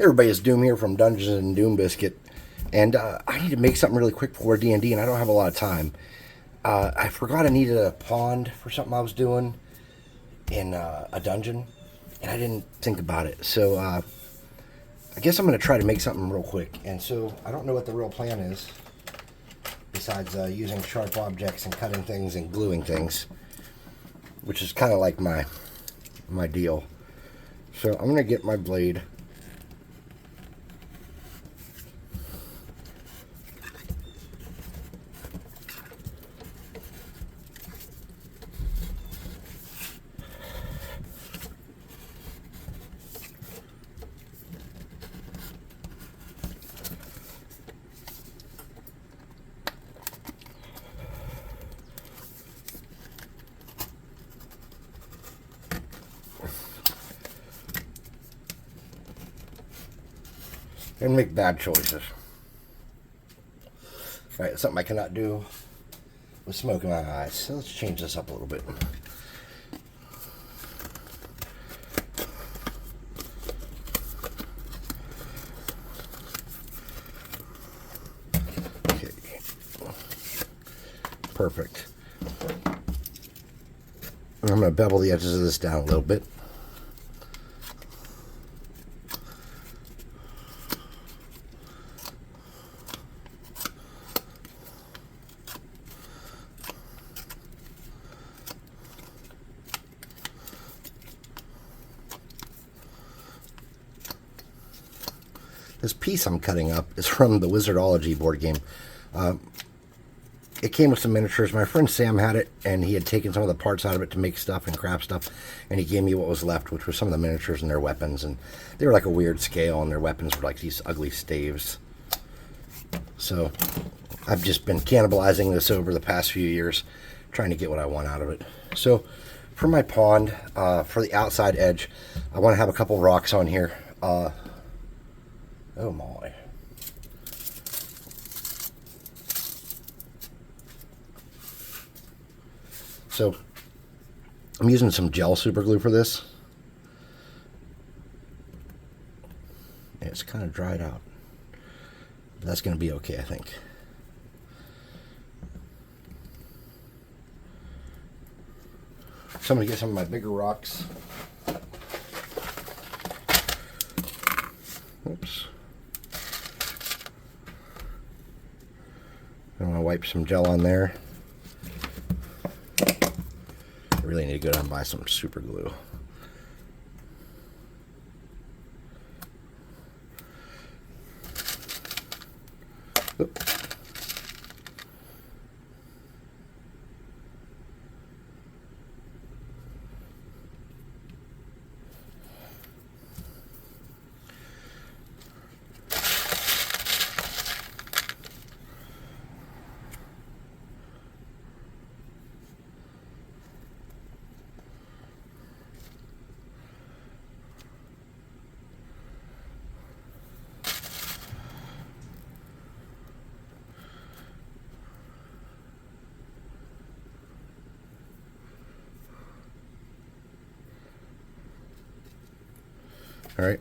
Everybody is Doom here from Dungeons and Doom Biscuit, and I need to make something really quick for D&D, and I don't have a lot of time. I forgot I needed a pond for something I was doing in a dungeon, and I didn't think about it. So I guess I'm going to try to make something real quick. And so I don't know what the real plan is, besides using sharp objects and cutting things and gluing things, which is kind of like my deal. So I'm going to get my blade. And make bad choices. Alright, something I cannot do with smoke in my eyes. So let's change this up a little bit. Okay. Perfect. And I'm going to bevel the edges of this down a little bit. This piece I'm cutting up is from the Wizardology board game. It came with some miniatures. My friend Sam had it, and he had taken some of the parts out of it to make stuff and craft stuff, and he gave me what was left, which was some of the miniatures and their weapons. And they were like a weird scale, and their weapons were like these ugly staves. So I've just been cannibalizing this over the past few years, trying to get what I want out of it. So for my pond, for the outside edge, I want to have a couple rocks on here. Oh my. So I'm using some gel super glue for this. It's kind of dried out. But that's going to be okay, I think. So I'm going to get some of my bigger rocks. Oops. I'm going to wipe some gel on there. I really need to go down and buy some super glue. Oop. All right.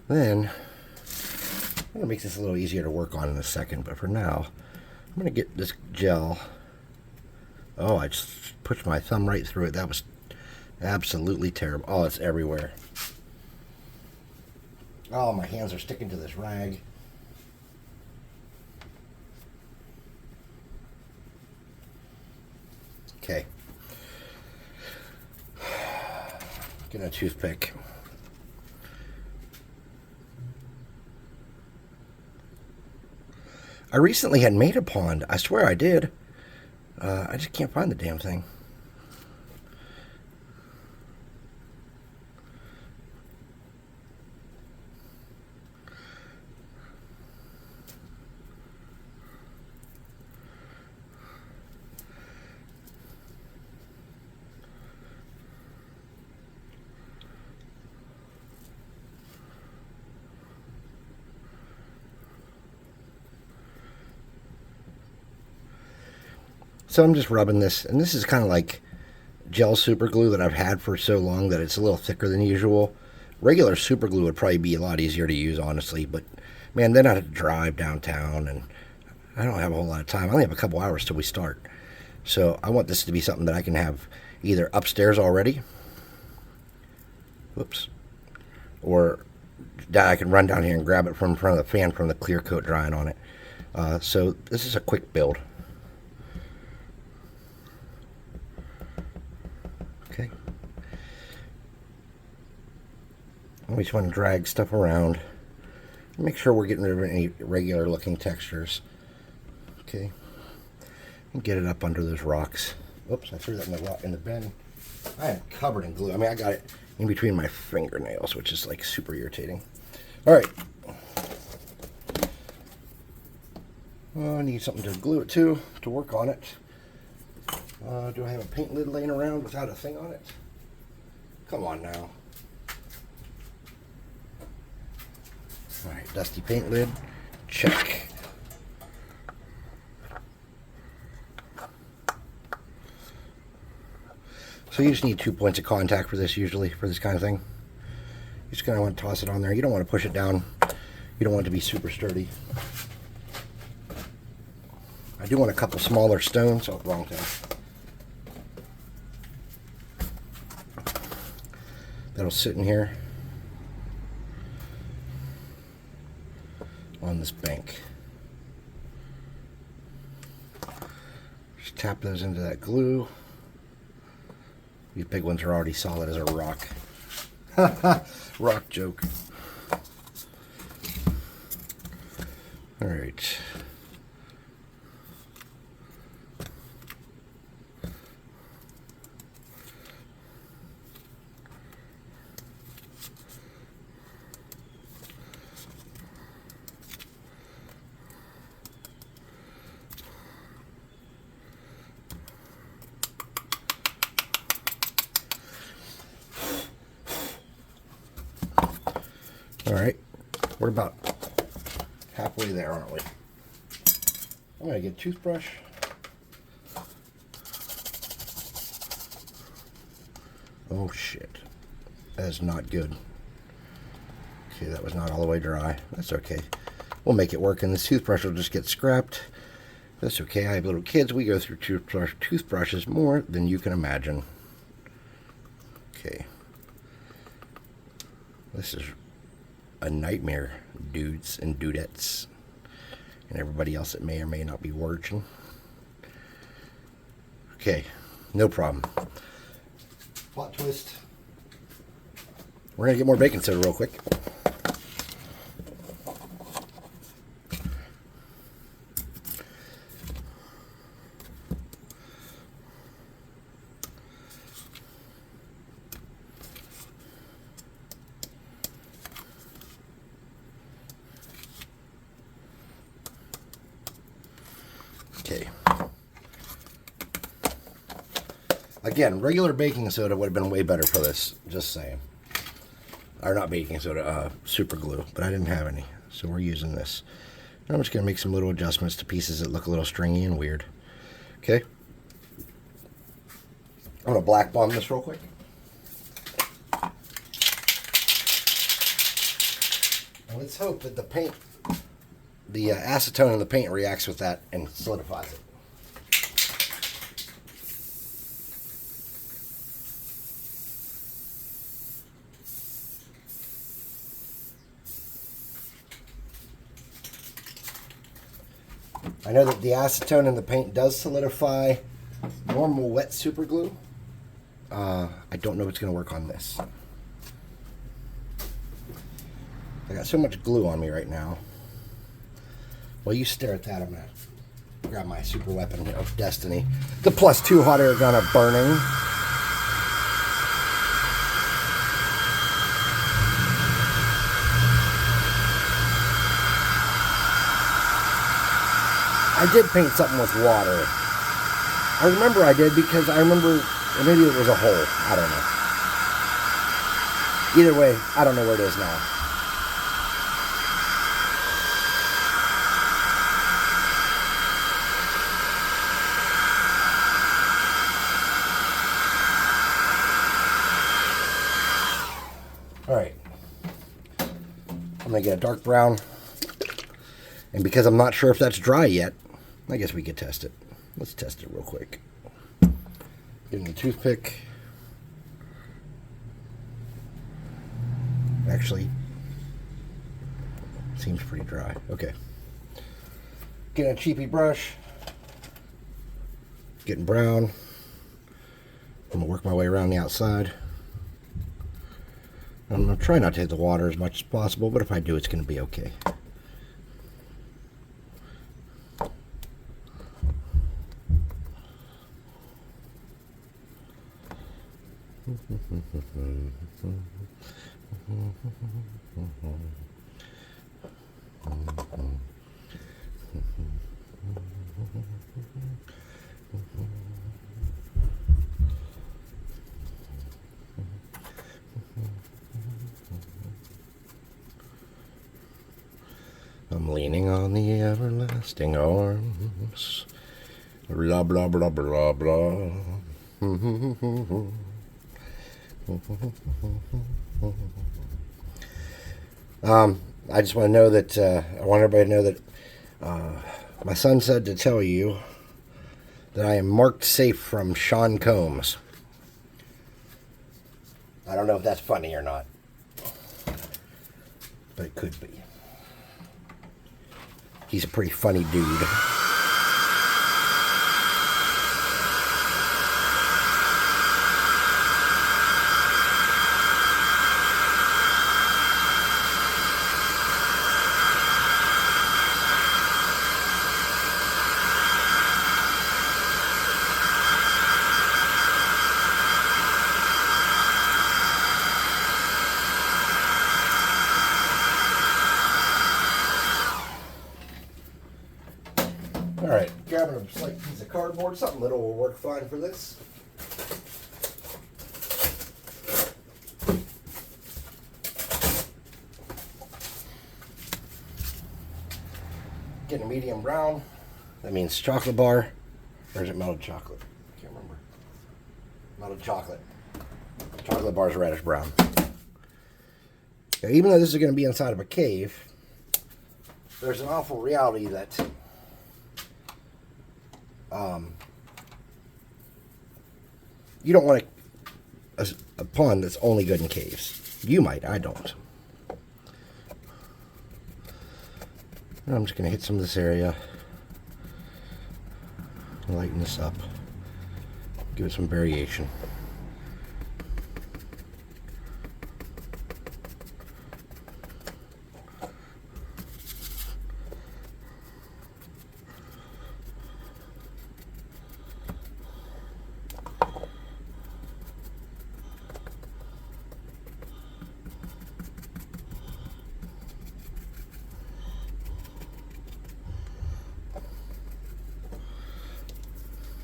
Then I'm going to make this a little easier to work on in a second, but for now, I'm going to get this gel. Oh, I just pushed my thumb right through it. That was absolutely terrible. Oh, it's everywhere. Oh, my hands are sticking to this rag. Okay. Get a toothpick. I recently had made a pond. I swear I did. I just can't find the damn thing. So I'm just rubbing this, and this is kind of like gel super glue that I've had for so long that it's a little thicker than usual, Regular super glue would probably be a lot easier to use, honestly, but man, then I'd have to drive downtown, and I don't have a whole lot of time. I only have a couple hours till we start. So I want this to be something that I can have either upstairs already, whoops, or that I can run down here and grab it from in front of the fan from the clear coat drying on it. So this is a quick build. Okay. We just want to drag stuff around. Make sure we're getting rid of any regular looking textures. Okay. And get it up under those rocks. Oops, I threw that in the bin. I am covered in glue. I mean, I got it in between my fingernails, which is like super irritating. All right. I need something to glue it to work on it. Do I have a paint lid laying around without a thing on it? Come on now. All right, dusty paint lid, check. So you just need 2 points of contact for this usually, for this kind of thing. You just kind of want to toss it on there. You don't want to push it down. You don't want it to be super sturdy. I do want a couple smaller stones. Oh, wrong thing. That'll sit in here on this bank. Just tap those into that glue. These big ones are already solid as a rock. Rock joke. All right. All right, we're about halfway there, aren't we? I'm gonna get a toothbrush. Oh shit, that is not good. Okay, that was not all the way dry. That's okay. We'll make it work, and this toothbrush will just get scrapped. That's okay. I have little kids. We go through toothbrushes more than you can imagine. Okay. This is a nightmare, dudes and dudettes, and everybody else that may or may not be watching. Okay, no problem. Plot twist. We're gonna get more baking soda real quick. Okay. Again, regular baking soda would have been way better for this. Just saying. Or not baking soda, super glue. But I didn't have any, so we're using this. I'm just gonna make some little adjustments to pieces that look a little stringy and weird. Okay. I'm gonna black bomb this real quick. And let's hope that the paint, the acetone in the paint reacts with that and solidifies it. I know that the acetone in the paint does solidify normal wet super glue. I don't know if it's going to work on this. I got so much glue on me right now. While you stare at that, I'm going to grab my super weapon of destiny. The +2 hot air gun of burning. I did paint something with water. I remember I did because I remember, maybe it was a hole. I don't know. Either way, I don't know where it is now. All right, I'm going to get a dark brown. And because I'm not sure if that's dry yet, I guess we could test it. Let's test it real quick. Getting a toothpick. Actually, seems pretty dry. Okay. Getting a cheapy brush. Getting brown. I'm going to work my way around the outside. I'm going to try not to hit the water as much as possible, but if I do, it's going to be okay. I'm leaning on the everlasting arms. Blah, blah, blah, blah, blah. I just want to know that, I want everybody to know that my son said to tell you that I am marked safe from Sean Combs. I don't know if that's funny or not, but it could be. He's a pretty funny dude. Alright, grabbing a slight piece of cardboard. Something little will work fine for this. Getting a medium brown. That means chocolate bar. Or is it melted chocolate? I can't remember. Melted chocolate. Chocolate bar is reddish brown. Now, even though this is going to be inside of a cave, there's an awful reality that you don't want a pond that's only good in caves. You might, I don't. I'm just going to hit some of this area. Lighten this up. Give it some variation.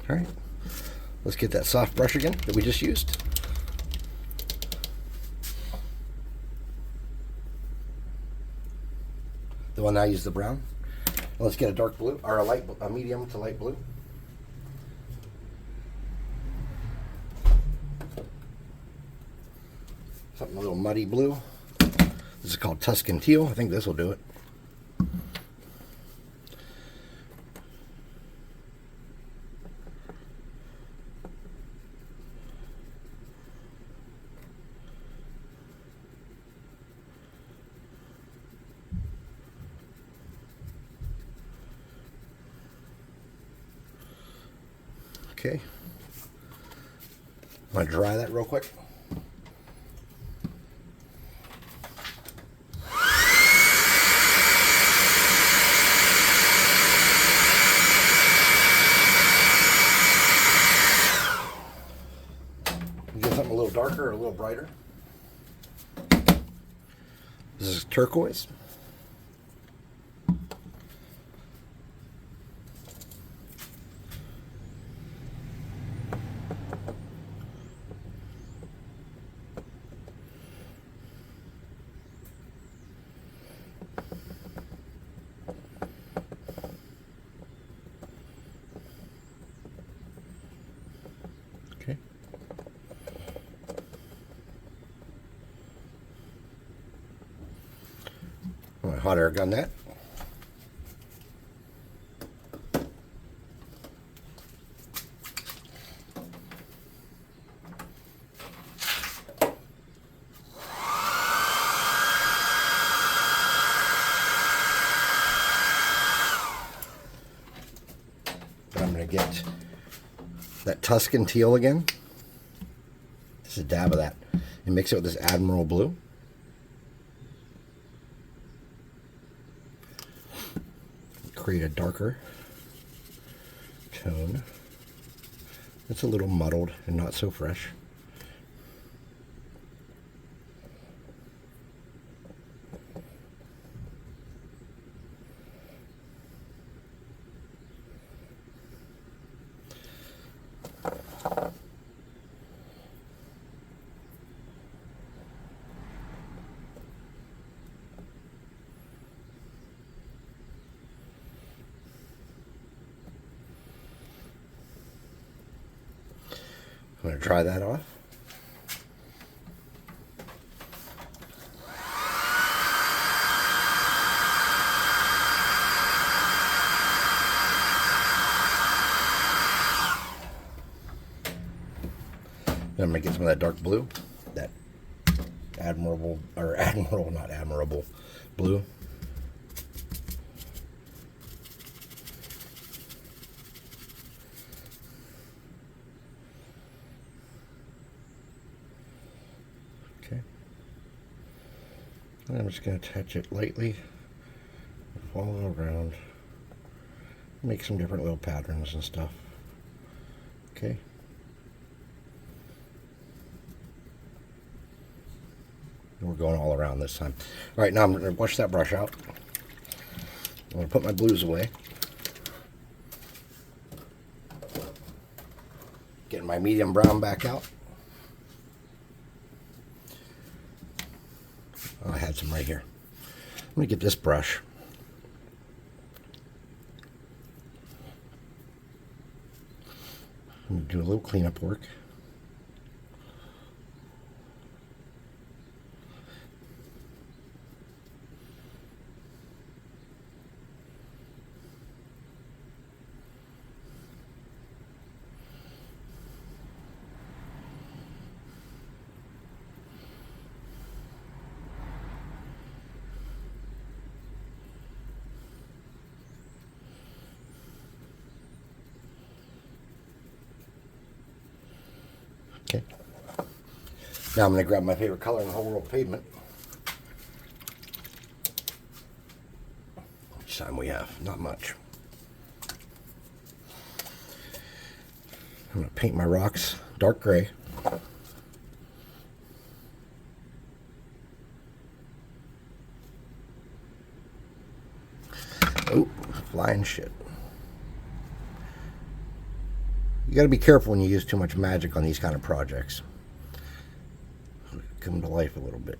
All right, let's get that soft brush again that we just used. The one I used, the brown. Let's get a dark blue, or a medium to light blue. Something a little muddy blue. This is called Tuscan teal. I think this will do it. Okay, I'm going to dry that real quick. Get something a little darker or a little brighter. This is turquoise. Okay. I'm gonna hot air gun that. I'm going to get that Tuscan teal again. Just a dab of that. And mix it with this Admiral blue. Create a darker tone. It's a little muddled and not so fresh. I'm going to dry that off. Then I'm going to get some of that dark blue, that not admirable blue. I'm just going to touch it lightly, follow around, make some different little patterns and stuff. Okay. And we're going all around this time. All right, now I'm going to wash that brush out. I'm going to put my blues away. Getting my medium brown back out. Oh, I had some right here. I'm going to get this brush. I'm going to do a little cleanup work. Okay. Now I'm going to grab my favorite color in the whole world, pavement. Which time we have? Not much. I'm going to paint my rocks dark gray. Oh, flying shit. You got to be careful when you use too much magic on these kind of projects. Come to life a little bit.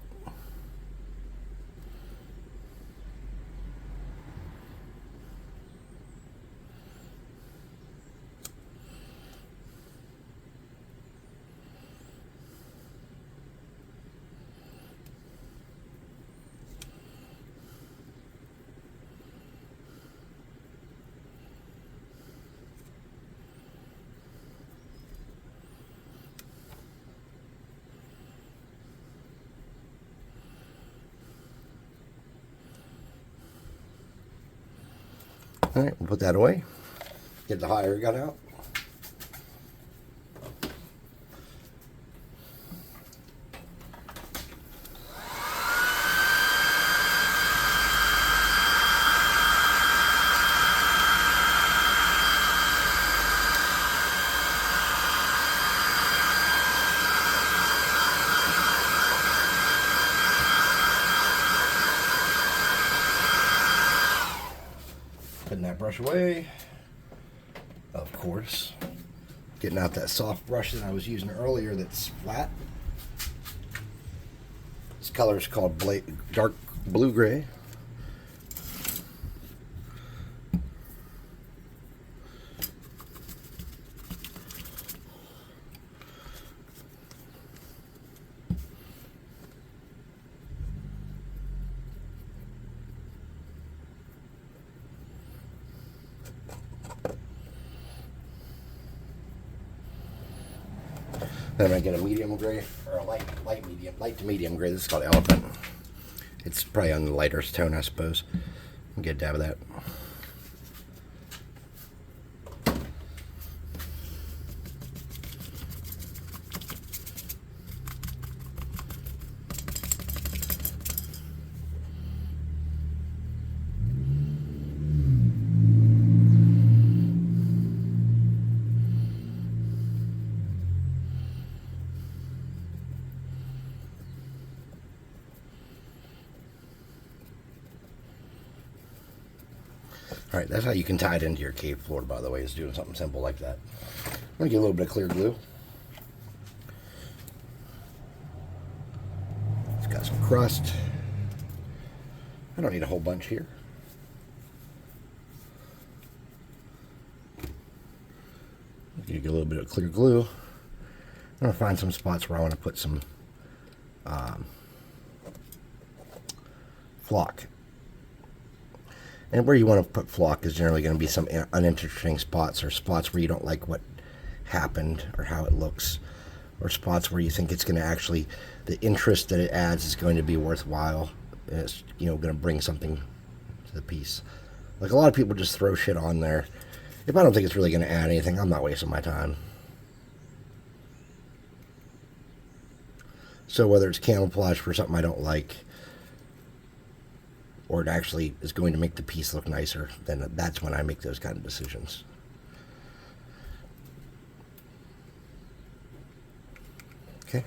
All right, we'll put that away. Get the hot air gun out. Putting that brush away, of course. Getting out that soft brush that I was using earlier that's flat. This color is called dark blue gray. Then I get a medium gray, or a light to medium gray. This is called Elephant. It's probably on the lighter tone, I suppose. I'll get a dab of that. Alright, that's how you can tie it into your cave floor, by the way, is doing something simple like that. I'm going to get a little bit of clear glue. It's got some crust. I don't need a whole bunch here. Get a little bit of clear glue. I'm going to find some spots where I want to put some flock. And where you want to put flock is generally going to be some uninteresting spots, or spots where you don't like what happened or how it looks, or spots where you think it's going to actually, the interest that it adds is going to be worthwhile, and it's, you know, going to bring something to the piece. Like, a lot of people just throw shit on there. If I don't think it's really going to add anything, I'm not wasting my time. So whether it's camouflage for something I don't like, or it actually is going to make the piece look nicer, then that's when I make those kind of decisions. Okay.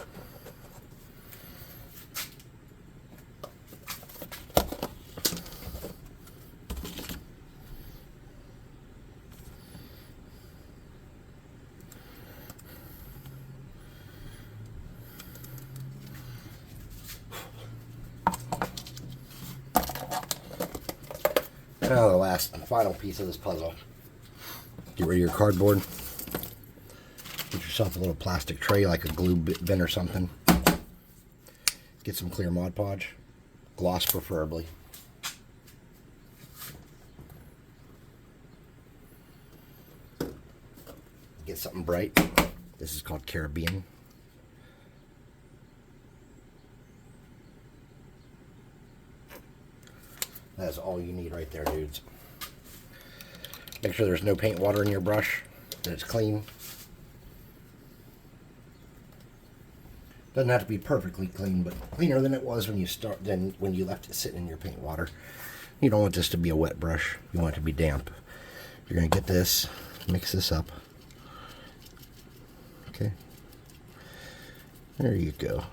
Now the last and final piece of this puzzle. Get rid of your cardboard. Get yourself a little plastic tray, like a glue bin or something. Get some clear Mod Podge. Gloss preferably. Get something bright. This is called Caribbean. That's all you need right there, dudes. Make sure there's no paint water in your brush, that it's clean. Doesn't have to be perfectly clean, but cleaner than it was when you left it sitting in your paint water. You don't want this to be a wet brush. You want it to be damp. You're going to get this, mix this up. Okay. There you go.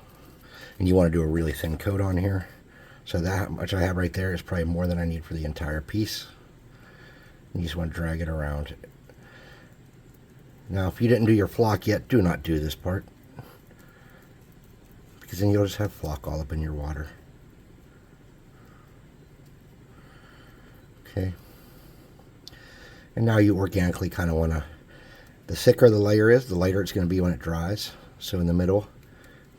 And you want to do a really thin coat on here. So that much I have right there is probably more than I need for the entire piece. You just want to drag it around. Now, if you didn't do your flock yet, do not do this part, because then you'll just have flock all up in your water. Okay. And now you organically kind of want to, the thicker the layer is, the lighter it's going to be when it dries. So in the middle,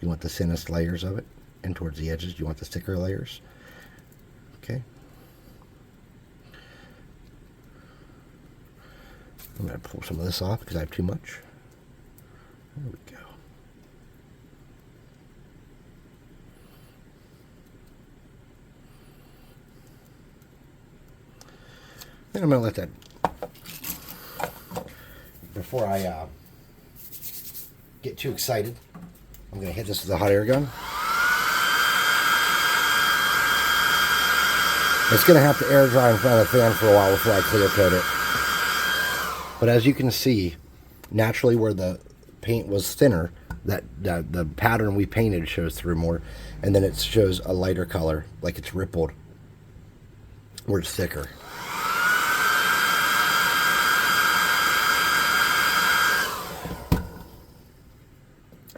you want the thinnest layers of it. And towards the edges, you want the thicker layers. Okay. I'm going to pull some of this off because I have too much. There we go. Then I'm going to let that, before I get too excited, I'm going to hit this with a hot air gun. It's going to have to air dry in front of the fan for a while before I clear coat it. But as you can see, naturally where the paint was thinner, the pattern we painted shows through more, and then it shows a lighter color, like it's rippled, where it's thicker.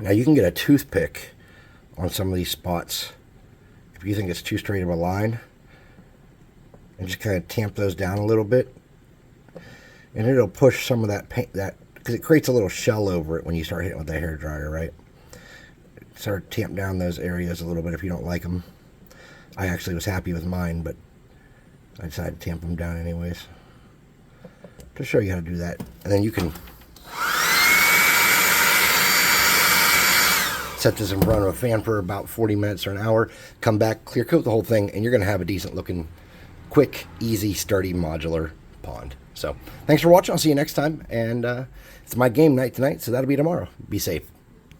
Now you can get a toothpick on some of these spots if you think it's too straight of a line, and just kind of tamp those down a little bit, and it'll push some of that paint, because it creates a little shell over it when you start hitting with the hairdryer, right? Start to tamp down those areas a little bit if you don't like them. I actually was happy with mine, but I decided to tamp them down anyways, to show you how to do that. And then you can set this in front of a fan for about 40 minutes or an hour, come back, clear coat the whole thing, and you're going to have a decent looking, quick, easy, sturdy, modular pond. So thanks for watching. I'll see you next time. And it's my game night tonight, so that'll be tomorrow. Be safe.